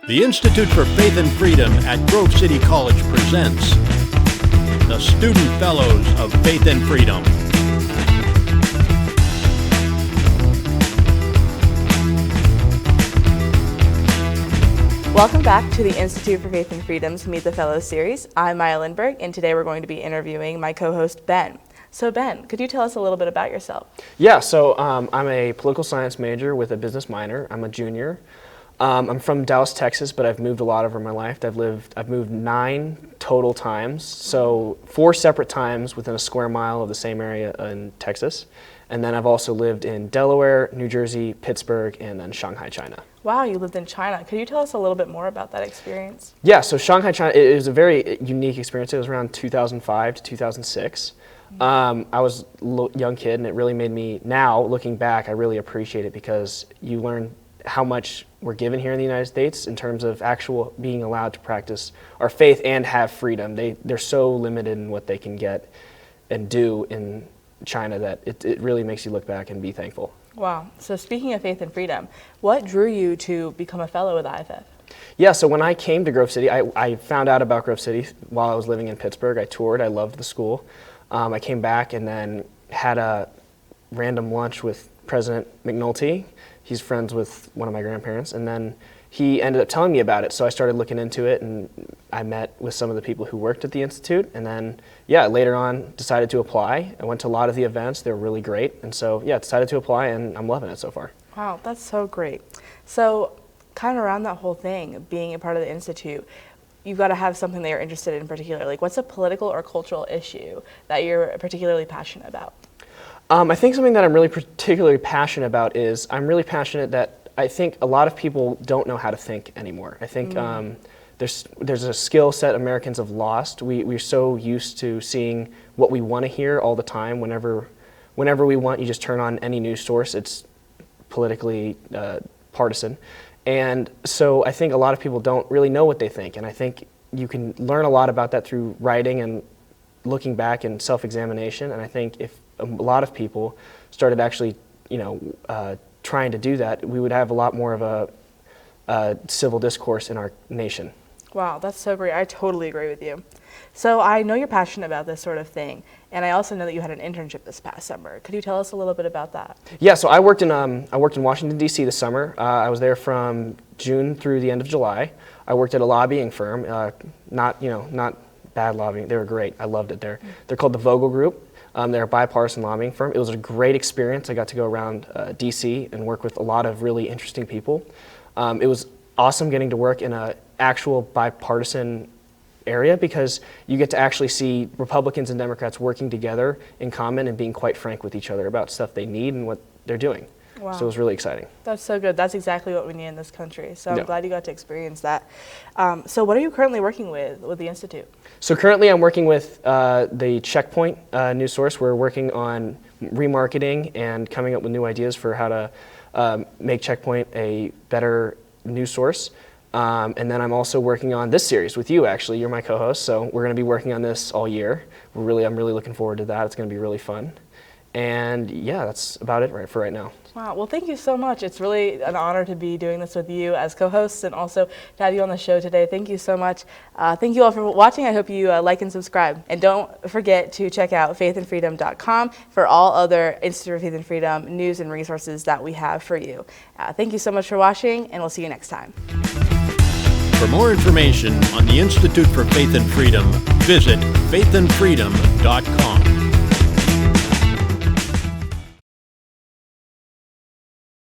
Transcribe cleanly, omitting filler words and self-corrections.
The Institute for Faith and Freedom at Grove City College presents the Student Fellows of Faith and Freedom. Welcome back to the Institute for Faith and Freedom's Meet the Fellows series. I'm Maya Lindberg, and today we're going to be interviewing my co-host, Ben. So Ben, could you tell us a little bit about yourself? Yeah, so I'm a political science major with a business minor. I'm a junior. I'm from Dallas, Texas, but I've moved a lot over my life. I've moved 9 total times, so 4 separate times within a square mile of the same area in Texas. And then I've also lived in Delaware, New Jersey, Pittsburgh, and then Shanghai, China. Wow, you lived in China. Could you tell us a little bit more about that experience? Yeah, so Shanghai, China, it was a very unique experience. It was around 2005 to 2006. I was a young kid, and it really made me, now looking back, I really appreciate it because you learn how much we're given here in the United States in terms of actual being allowed to practice our faith and have freedom. They're so limited in what they can get and do in China that it really makes you look back and be thankful. Wow. So speaking of faith and freedom, what drew you to become a fellow with IFF? Yeah, so when I came to Grove City, I found out about Grove City while I was living in Pittsburgh. I toured, I loved the school. I came back and then had a random lunch with President McNulty. He's friends with one of my grandparents, and then he ended up telling me about it, so I started looking into it, and I met with some of the people who worked at the Institute, and then, yeah, later on decided to apply. I went to a lot of the events. They were really great, and so, yeah, decided to apply, and I'm loving it so far. Wow, that's so great. So kind of around that whole thing, being a part of the Institute, you've got to have something that you're interested in particular. Like, what's a political or cultural issue that you're particularly passionate about? I think something that I'm really particularly passionate about is I'm really passionate that I think a lot of people don't know how to think anymore. I think there's a skill set Americans have lost. We're so used to seeing what we want to hear all the time. Whenever we want, you just turn on any news source. It's politically partisan. And so I think a lot of people don't really know what they think. And I think you can learn a lot about that through writing and looking back and self-examination. And I think if a lot of people started actually, trying to do that, we would have a lot more of a civil discourse in our nation. Wow, that's so great. I totally agree with you. So I know you're passionate about this sort of thing, and I also know that you had an internship this past summer. Could you tell us a little bit about that? Yeah, so I worked in Washington, D.C. this summer. I was there from June through the end of July. I worked at a lobbying firm, not bad lobbying. They were great. I loved it there. They're called the Vogel Group. They're a bipartisan lobbying firm. It was a great experience. I got to go around D.C. and work with a lot of really interesting people. It was awesome getting to work in an actual bipartisan area because you get to actually see Republicans and Democrats working together in common and being quite frank with each other about stuff they need and what they're doing. Wow. So it was really exciting. That's so good. That's exactly what we need in this country. So I'm glad you got to experience that. So what are you currently working with the Institute? So currently I'm working with the Checkpoint news source. We're working on remarketing and coming up with new ideas for how to make Checkpoint a better news source. And then I'm also working on this series with you, actually. You're my co-host, so we're going to be working on this all year. I'm really looking forward to that. It's going to be really fun. And yeah, that's about it for right now. Wow, well thank you so much. It's really an honor to be doing this with you as co-hosts and also to have you on the show today. Thank you so much. Thank you all for watching. I hope you like and subscribe. And don't forget to check out faithandfreedom.com for all other Institute for Faith and Freedom news and resources that we have for you. Thank you so much for watching, and we'll see you next time. For more information on the Institute for Faith and Freedom, visit faithandfreedom.com.